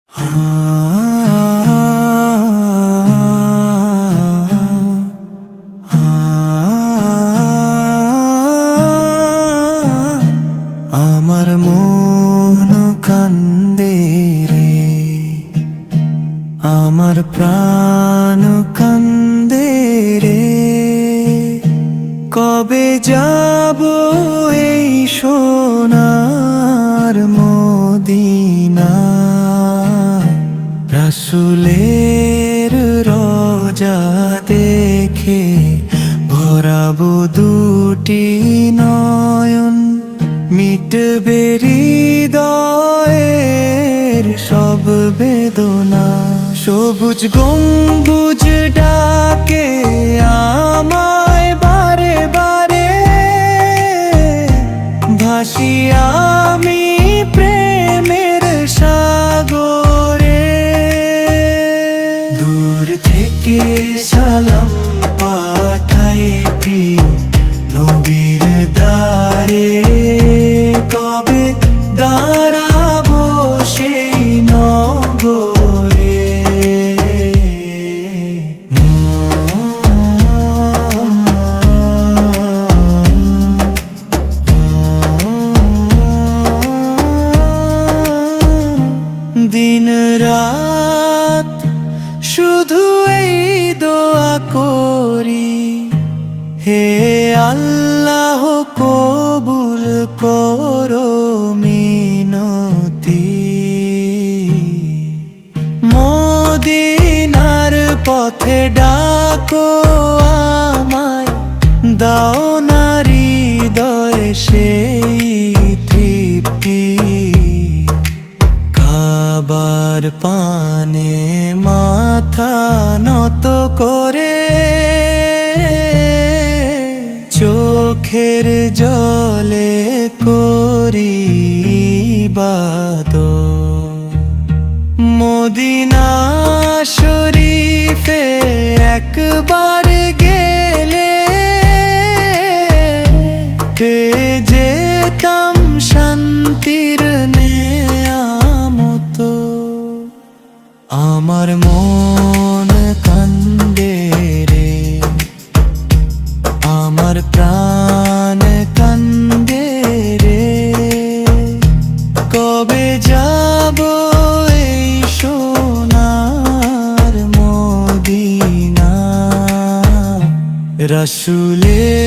আমার মন কান্দে রে, আমার প্রাণ কান্দে রে। কবে যাব এই সোনার মদিনা, রাসূলের রওজা দেখে ভরাবো দুটি নয়ন। মিটবে হৃদয়ের সব বেদনা, সবুজ গম্বুজ ডাকে আমায় বারে বারে। ভাসি আমি প্রেমের সাগরে, দূর থেকে সালাম পাঠাই প্রিয় নবীর দ্বারে। কবে দাঁড়াবো সেই নগরে। দিন রাত শুধু এই দোয়া করি, হে আল্লাহ কবুল করো মিনতি। মদিনার পথে ডাকো আমায়, দাও না হৃদয়ে সেই তৃপ্তি। কাবার পানে মাথা নত করে, চোখের জলে করি ইবাদত। মদিনা শরীফে একবার গেলে পেয়ে যেতাম শান্তির নেয়ামত। আমার মন কান্দে রে, আমার প্রাণ কান্দে রে। কবে যাব এই সোনার মদিনা, রাসূলের